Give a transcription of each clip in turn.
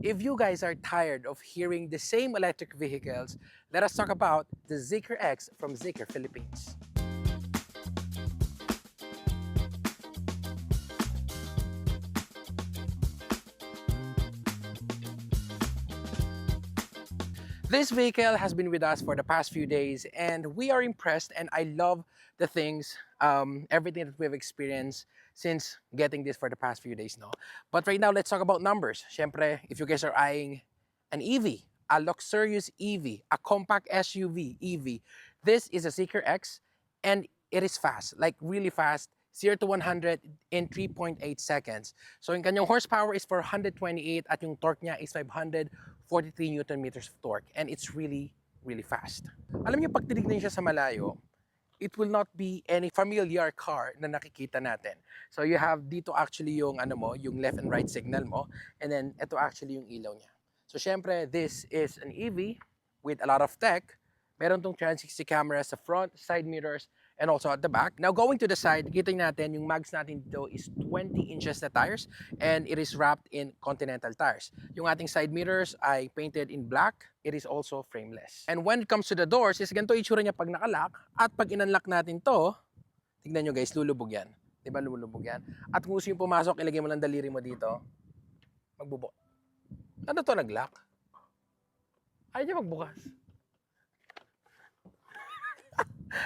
If you guys are tired of hearing the same electric vehicles, let us talk about the Zeekr X from Zeekr Philippines. This vehicle has been with us for the past few days and we are impressed, and I love the things, everything that we've experienced since getting this for the past few days. No? But right now, let's talk about numbers. Siyempre, if you guys are eyeing an EV, a luxurious EV, a compact SUV EV, this is a Zeekr X and it is fast, like really fast. 0 to 100 in 3.8 seconds. So yung kanyang horsepower is 428 at yung torque niya is 543 Newton meters of torque. And it's really, really fast. Alam niyo, pag tinignan siya sa malayo, it will not be any familiar car na nakikita natin. So you have dito actually yung yung left and right signal mo, and then ito actually yung ilaw niya. So syempre, this is an EV with a lot of tech. Meron tong 360 cameras sa front, side mirrors, and also at the back. Now going to the side, kita natin yung mags natin dito is 20 inches na tires and it is wrapped in Continental tires. Yung ating side mirrors ay painted in black. It is also frameless. And when it comes to the doors, is ganito itsura niya pag nakalock, at pag in-unlock natin to, tignan nyo guys, lulubog yan. Diba lulubog yan? At kung gusto yung pumasok, ilagay mo lang daliri mo dito, magbubo. Ano to, nag-lock? Ayaw niya magbukas.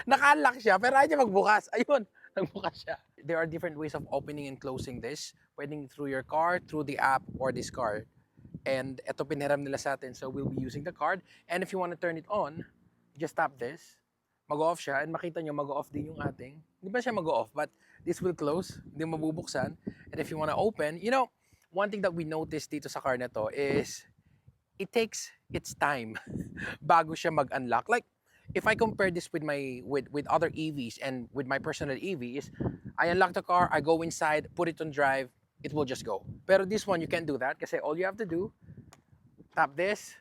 Naka-unlock siya, pero ayaw niya magbukas. Ayun, nagbukas siya. There are different ways of opening and closing this. Pwedeng through your card, through the app, or this card. And ito piniram nila sa atin, so we'll be using the card. And if you want to turn it on, just tap this. Mag-off siya, and makita nyo, mag-off din yung ating. Hindi ba siya mag-off, but this will close. Hindi mabubuksan. And if you want to open, you know, one thing that we noticed dito sa car na to is it takes its time bago siya mag-unlock. Like, if I compare this with with other EVs and with my personal EVs, I unlock the car, I go inside, put it on drive, it will just go. Pero this one, you can't do that kasi all you have to do, tap this,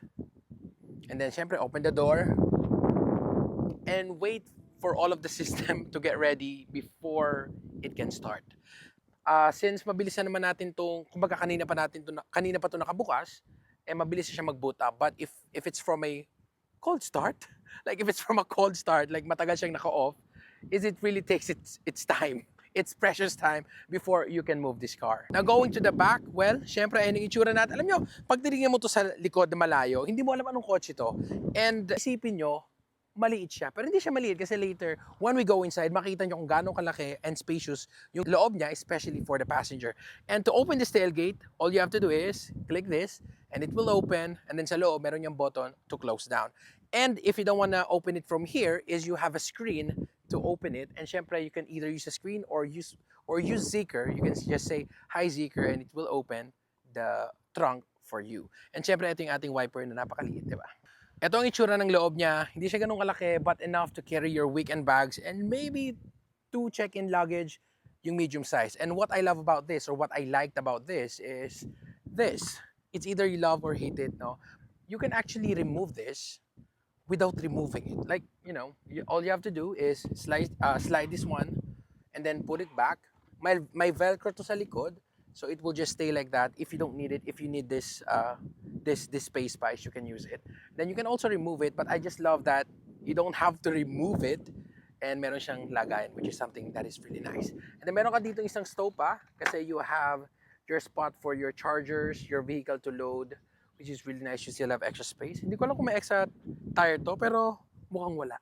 and then syempre open the door, and wait for all of the system to get ready before it can start. Since mabilis na naman natin itong, kumbaga kanina pa to nakabukas, eh mabilis siya mag-boot up. But if it's from a cold start, like if it's from a cold start, like matagal siyang naka-off, is it really takes its time, its precious time before you can move this car. Now going to the back, well, syempre ayun yung itsura natin. Alam nyo, pag tinignan mo to sa likod na malayo, hindi mo alam anong kotse to. And isipin nyo, maliit siya. Pero hindi siya maliit kasi later, when we go inside, makita nyo kung gaano kalaki and spacious yung loob niya, especially for the passenger. And to open this tailgate, all you have to do is click this, and it will open, and then sa loob, meron yung button to close down. And if you don't want to open it from here, is you have a screen to open it. And syempre, you can either use a screen or use Zeekr. You can just say, "Hi Zeekr," and it will open the trunk for you. And syempre, ito yung ating wiper na napakaliit, di ba? Ito ang itsura ng loob niya. Hindi siya ganun kalaki, but enough to carry your weekend bags and maybe 2 check-in luggage, yung medium size. And what I love about this, or what I liked about this, is this. It's either you love or hate it, no? You can actually remove this without removing it. Like, you know, all you have to do is slide this one and then put it back. May Velcro to sa likod, so it will just stay like that. If you don't need it, if you need this this space you can use it. Then you can also remove it, but I just love that you don't have to remove it, and meron siyang lagayan, which is something that is really nice. And then meron ka dito isang stove pa, kasi you have your spot for your chargers, your vehicle to load, which is really nice. You still have extra space. Hindi ko alam kung may extra tire to, pero mukhang wala.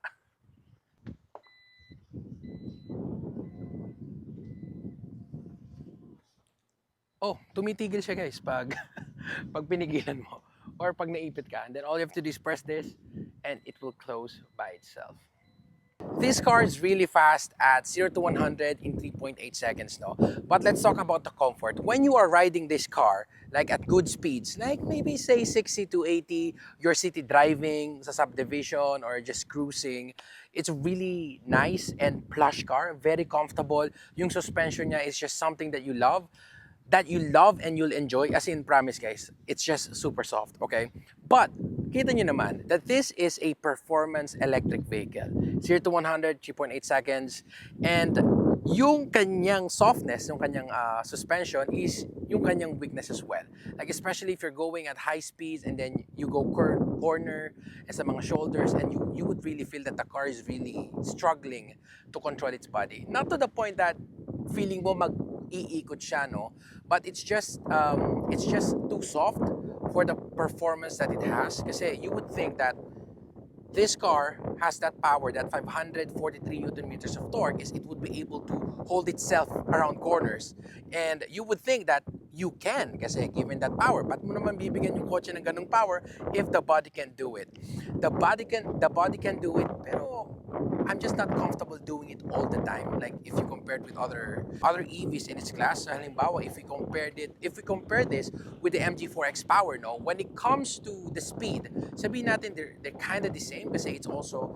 Oh, tumitigil siya guys pag pag pinigilan mo or pag naipit ka. And then all you have to do is press this and it will close by itself. This car is really fast at 0 to 100 in 3.8 seconds, no? But let's talk about the comfort. When you are riding this car, like at good speeds, like maybe say 60 to 80, you're city driving sa subdivision or just cruising, it's really nice and plush car, very comfortable. Yung suspension niya is just something that you love and you'll enjoy. As in, promise guys, it's just super soft, okay? But kita nyo naman that this is a performance electric vehicle. 0 to 100, 3.8 seconds. And yung kanyang softness, yung kanyang suspension is yung kanyang weakness as well. Like especially if you're going at high speeds and then you go corner and sa mga shoulders, and you would really feel that the car is really struggling to control its body. Not to the point that feeling mo mag-iikot siya, no? But it's just too soft for the performance that it has. Kasi you would think that this car has that power, that 543 Newton meters of torque, is it would be able to hold itself around corners. And you would think that you can, kasi given that power. Ba't mo naman bibigyan yung kotse ng ganung power if the body can do it? The body can do it, pero I'm just not comfortable doing it all the time. Like if you compare it with other EVs in its class, halimbawa, if we compare this with the MG4 X Power, no, when it comes to the speed, sabihin natin they're kind of the same kasi it's also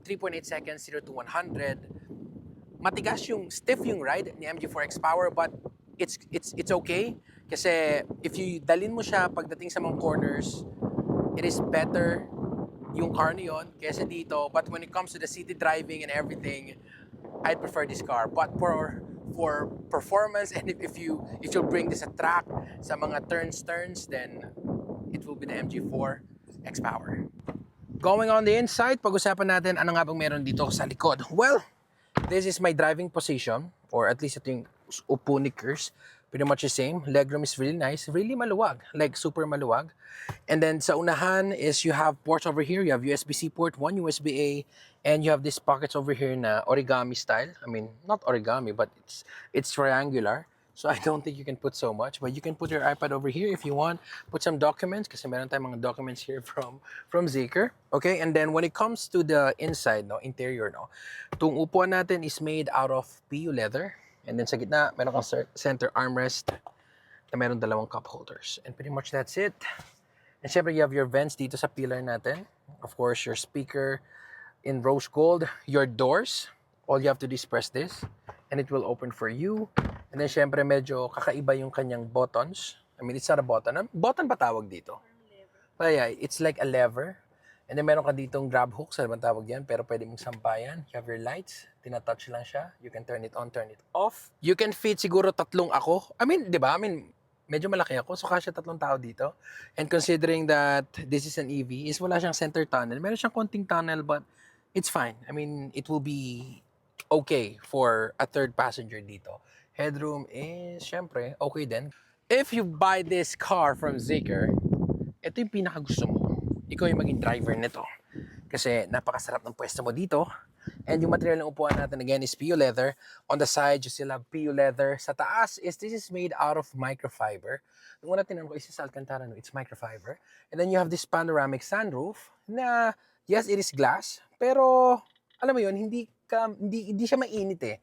3.8 seconds 0 to 100. Matigas yung stiff yung ride ni MG4 X Power, but it's okay kasi if you dalin mo siya pagdating sa mga corners, it is better yung car na yun kesa dito. But when it comes to the city driving and everything, I prefer this car. But for performance, and if you'll bring this a track sa mga turns, then it will be the MG4 X Power. Going on the inside, pag-usapan natin ano nga bang meron dito sa likod. Well, this is my driving position, or at least ito yung upo ni Kers. Pretty much the same. Legroom is really nice, really maluwag, like super maluwag. And then sa unahan is you have ports over here. You have USB-C port, one USB-A, and you have these pockets over here na origami style. I mean, not origami, but it's triangular. So I don't think you can put so much, but you can put your iPad over here if you want. Put some documents, kasi meron tayong mga documents here from Zeekr. Okay, and then when it comes to the inside, no, interior, no, itong upuan natin is made out of PU leather. And then sa gitna, meron kang center armrest na meron dalawang cup holders. And pretty much that's it. And syempre, you have your vents dito sa pillar natin. Of course, your speaker in rose gold. Your doors, all you have to do is press this and it will open for you. And then syempre, medyo kakaiba yung kanyang buttons. I mean, it's not a button. Button ba tawag dito? But yeah, it's like a lever. And then meron ka ditong grab hook, sa naman tawag yan, pero pwede mong sampayan. You have your lights, tinatouch lang siya. You can turn it on, turn it off. You can fit siguro tatlong ako. I mean, di ba? I mean, medyo malaki ako, so kasya tatlong tao dito. And considering that this is an EV, is wala siyang center tunnel. Meron siyang konting tunnel, but it's fine. I mean, it will be okay for a third passenger dito. Headroom is, syempre, okay din. If you buy this car from Zeekr, ito yung pinakagusto mo. Ikaw yung maging driver nito. Kasi napakasarap ng pwesto mo dito. And yung material ng upuan natin again is PU leather. On the side, you still have PU leather. Sa taas, this is made out of microfiber. Nung una tinanong ko, is this Alcantara? No, it's microfiber. And then you have this panoramic sunroof na, yes, it is glass. Pero, alam mo yun, hindi siya mainit eh.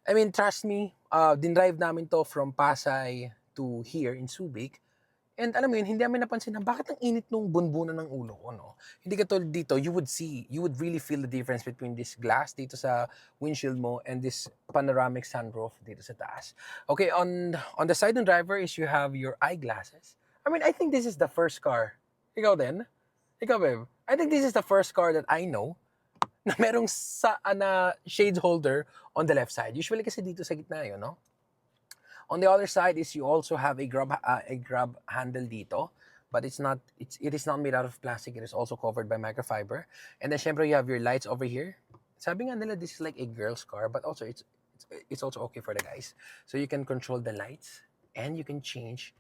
I mean, trust me, dinrive namin to from Pasay to here in Subic. And alam mo yun, hindi namin napansin na bakit ang init nung bunbunan ng ulo ko, no? Hindi katulad dito, you would really feel the difference between this glass dito sa windshield mo and this panoramic sunroof dito sa taas. Okay, on the side ng driver is you have your eyeglasses. I mean, I think this is the first car. Ikaw din? Ikaw, babe? I think this is the first car that I know na merong na shade holder on the left side. Usually kasi dito sa gitna yun, no? On the other side is you also have a grab handle dito, but it is not made out of plastic. It is also covered by microfiber. And then syempre you have your lights over here. Sabi nga nila this is like a girl's car, but also it's also okay for the guys. So you can control the lights and you can change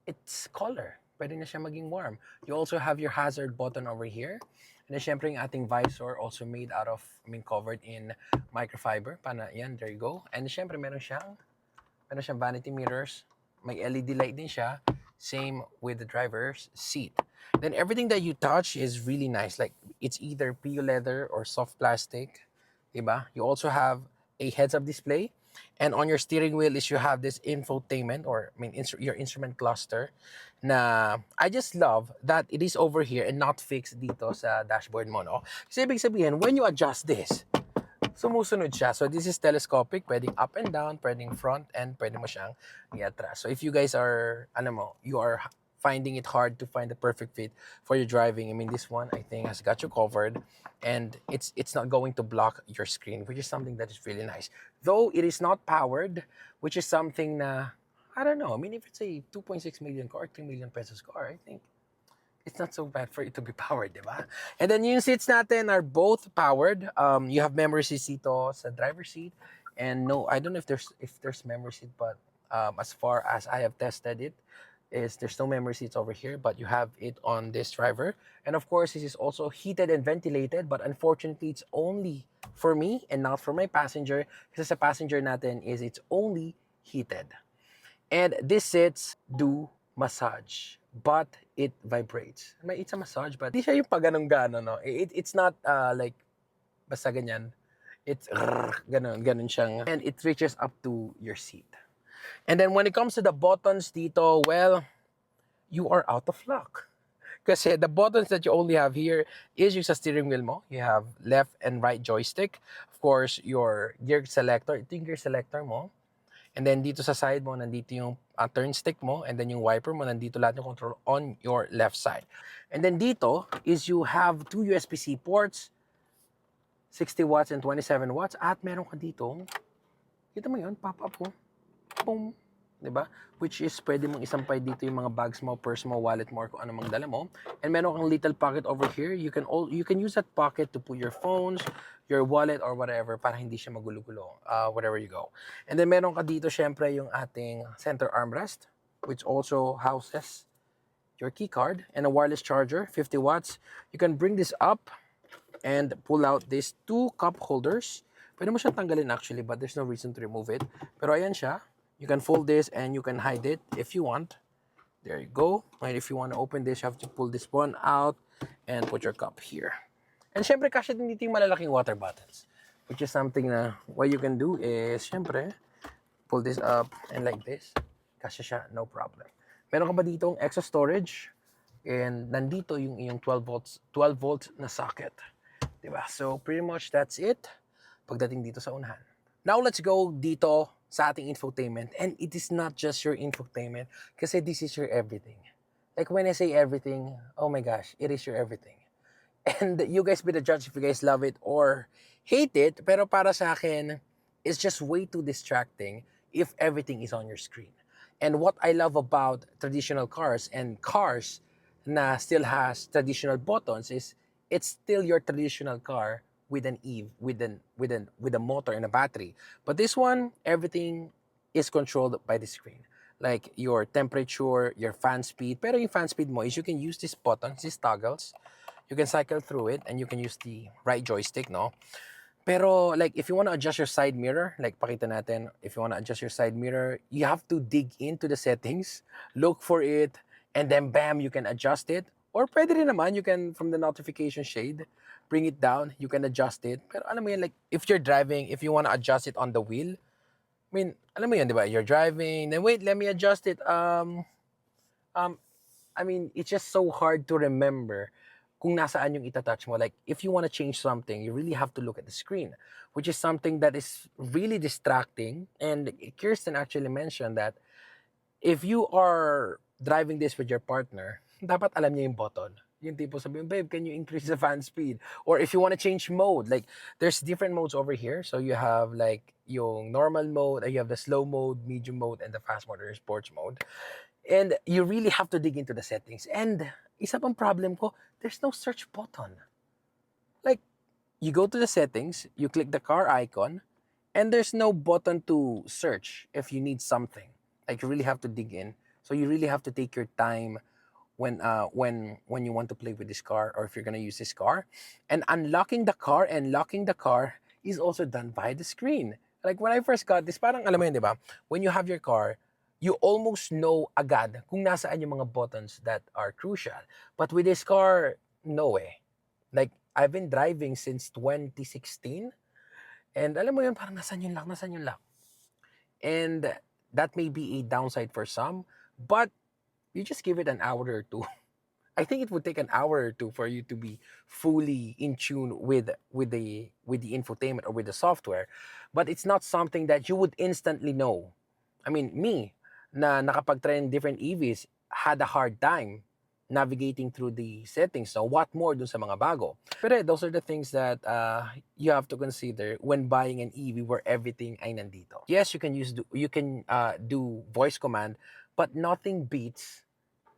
its color. Pwede na siya maging warm. You also have your hazard button over here. And then syempre yung ating visor also made out of, covered in microfiber. Yan, there you go. And syempre meron siyang vanity mirrors. May LED light din siya. Same with the driver's seat. Then everything that you touch is really nice. Like, it's either PU leather or soft plastic. Diba? You also have a heads-up display. And on your steering wheel is you have this infotainment or, your instrument cluster. Na, I just love that it is over here and not fixed dito sa dashboard mo, no? Kasi ibig sabihin, when you adjust this, sumusunod siya. So this is telescopic, pwedeng up and down, pwedeng front, and pwede mo siyang i-atras. So if you guys are, you are finding it hard to find the perfect fit for your driving. I mean, this one I think has got you covered, and it's not going to block your screen, which is something that is really nice. Though it is not powered, which is something na I don't know. I mean, if it's a 2.6 million car, 3 million pesos car, I think it's not so bad for it to be powered, di ba? And then yung seats natin are both powered. You have memory seats dito sa driver's seat. And no, I don't know if there's memory seat, but as far as I have tested it, is there's no memory seats over here, but you have it on this driver. And of course, this is also heated and ventilated, but unfortunately, it's only for me and not for my passenger. Because sa passenger natin is it's only heated. And these seats do massage, but it vibrates. It's a massage, but di siya yung pag ganun-ganon, no? It's not like basta ganyan. It's ganun siyang, and it reaches up to your seat. And then when it comes to the buttons dito, well, you are out of luck. Kasi the buttons that you only have here is yung sa steering wheel mo. You have left and right joystick. Of course, your gear selector. Ito yung gear selector mo. And then dito sa side mo, nandito yung turn stick mo. And then yung wiper mo, nandito lahat yung control on your left side. And then dito is you have two USB-C ports, 60 watts and 27 watts. At meron ka dito, kita mo yun, pop-up ko. Boom. Diba? Which is pwede mong isampay dito yung mga bags mo, purse mo, wallet mo, or kung ano mang dala mo. And meron kang little pocket over here. You can use that pocket to put your phones, your wallet, or whatever para hindi siya magulo-gulo wherever you go. And then meron ka dito syempre yung ating center armrest, which also houses your key card and a wireless charger, 50 watts. You can bring this up and pull out these two cup holders. Pwede mo siyang tanggalin actually, but there's no reason to remove it. Pero ayan siya. You can fold this and you can hide it if you want. There you go. And if you want to open this, you have to pull this one out and put your cup here. And syempre, kasya din dito yung malalaking water bottles. Which is something na what you can do is, syempre, pull this up and like this. Kasya siya, no problem. Meron ka ba ditong extra storage? And nandito yung iyong 12 volts na socket. Diba? So, pretty much that's it pagdating dito sa unahan. Now, let's go dito sa ating infotainment. And it is not just your infotainment kasi this is your everything. Like when I say everything, oh my gosh, it is your everything. And you guys be the judge if you guys love it or hate it. Pero para sa akin, it's just way too distracting if everything is on your screen. And what I love about traditional cars and cars na still has traditional buttons is it's still your traditional car with an EV, with a motor and a battery. But this one, everything is controlled by the screen. Like your temperature, your fan speed. Pero yung fan speed mo is you can use these buttons, these toggles. You can cycle through it and you can use the right joystick, no? Pero like if you want to adjust your side mirror, like pakita natin, if you want to adjust your side mirror, you have to dig into the settings, look for it, and then bam, you can adjust it. Or pwede rin naman, you can, from the notification shade, bring it down, you can adjust it. Pero alam mo yun, like, if you're driving, if you want to adjust it on the wheel, I mean, alam mo yun, di ba? You're driving, then wait, let me adjust it. I mean, it's just so hard to remember kung nasaan yung itatouch mo. Like, if you want to change something, you really have to look at the screen, which is something that is really distracting. And Kirsten actually mentioned that if you are driving this with your partner, dapat alam niya yung button. Yung tipo sabihin, babe, can you increase the fan speed? Or if you want to change mode, like, there's different modes over here. So you have, like, yung normal mode, you have the slow mode, medium mode, and the fast mode or sports mode. And you really have to dig into the settings. And isa pang problem ko, there's no search button. Like, you go to the settings, you click the car icon, and there's no button to search if you need something. Like, you really have to dig in. So you really have to take your time when you want to play with this car or if you're gonna use this car. And unlocking the car and locking the car is also done by the screen. Like when I first got this, parang alam mo yun, di ba? When you have your car, you almost know agad kung nasaan yung mga buttons that are crucial. But with this car, no way. Like, I've been driving since 2016. And alam mo yun, parang nasan yung lock. And that may be a downside for some, but you just give it an hour or two. I think it would take an hour or two for you to be fully in tune with the infotainment or with the software. But it's not something that you would instantly know. I mean, me, na nakapag-try ng different EVs, had a hard time navigating through the settings. So what more dun sa mga bago? Pero those are the things that you have to consider when buying an EV where everything ay nandito. Yes, you can do voice command, but nothing beats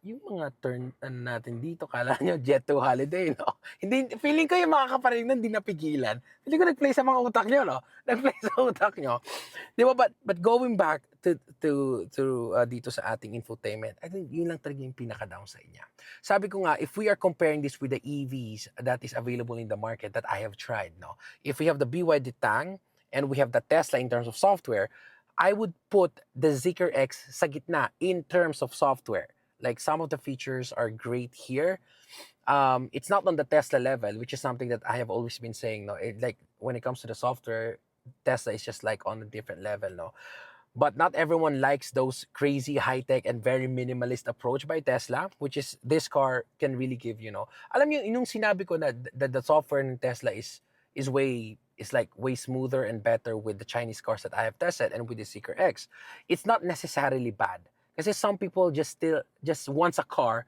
yung mga turn natin dito. Kala nyo jet to holiday, no? Hindi, feeling ko yung makakaparinig na hindi napigilan. Feeling ko nag-play sa mga utak nyo, no? Nag-play sa utak nyo. Di ba? But going back to dito sa ating infotainment, I think yun lang talaga yung pinaka-downside niya. Sabi ko nga, if we are comparing this with the EVs that is available in the market that I have tried, no? If we have the BYD Tang and we have the Tesla in terms of software, I would put the Zeekr X sa gitna in terms of software. Like, some of the features are great here. It's not on the Tesla level, which is something that I have always been saying. No, like when it comes to the software, Tesla is just like on a different level. No, but not everyone likes those crazy high-tech and very minimalist approach by Tesla, which is this car can really give. Alam niyo, yung sinabi ko na the software in Tesla is like way smoother and better with the Chinese cars that I have tested and with the Zeekr X. It's not necessarily bad. Kasi some people just wants a car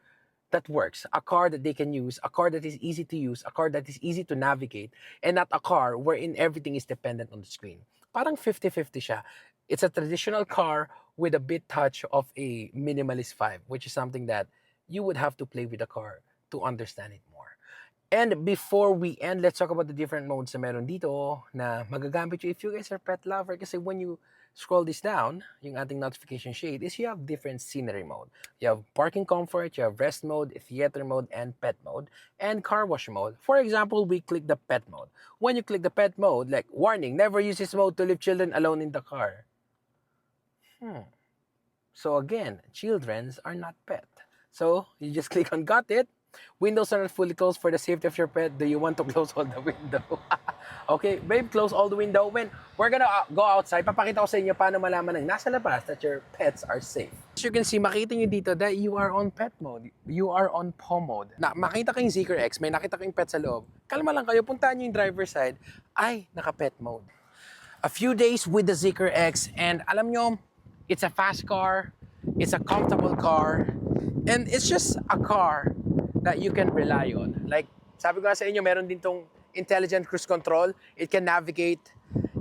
that works, a car that they can use, a car that is easy to use, a car that is easy to navigate, and not a car wherein everything is dependent on the screen. Parang 50-50 siya. It's a traditional car with a bit touch of a minimalist vibe, which is something that you would have to play with the car to understand it more. And before we end, let's talk about the different modes na meron dito na magagamit nyo if you guys are pet lover. Kasi when you scroll this down, yung ating notification shade, is you have different scenery mode. You have parking comfort, you have rest mode, theater mode, and pet mode, and car wash mode. For example, we click the pet mode. When you click the pet mode, like, warning, never use this mode to leave children alone in the car. So again, childrens are not pet. So you just click on got it. Windows are not fully closed for the safety of your pet. Do you want to close all the window? Okay, babe, close all the window. When we're gonna go outside, papakita ko sa inyo paano malaman ng nasa labas that your pets are safe. As you can see, makita nyo dito that you are on pet mode. You are on PO mode. Makita kayong Zeekr X, may nakita kayong pet sa loob. Kalma lang kayo, puntahan nyo yung driver's side. Ay, naka-pet mode. A few days with the Zeekr X, and alam nyo, it's a fast car, it's a comfortable car, and it's just a car that you can rely on. Like, sabi ko sa inyo, meron din tong intelligent cruise control. It can navigate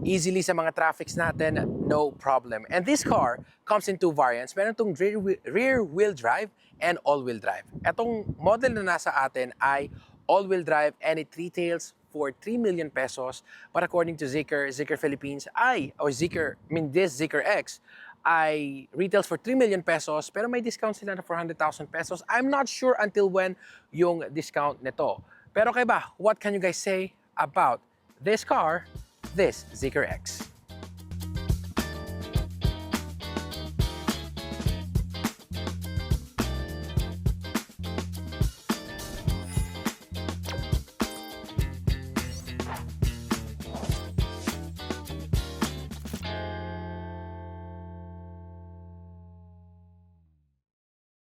easily sa mga traffics natin, no problem. And this car comes in two variants. Meron tong rear-wheel drive and all-wheel drive. Etong model na nasa atin ay all-wheel drive, and it retails for 3 million pesos. But according to Zeekr Philippines, this Zeekr X ay retails for 3 million pesos, pero may discount sila na 400,000 pesos. I'm not sure until when yung discount nito. Pero kaya ba, what can you guys say about this car, this Zeekr X?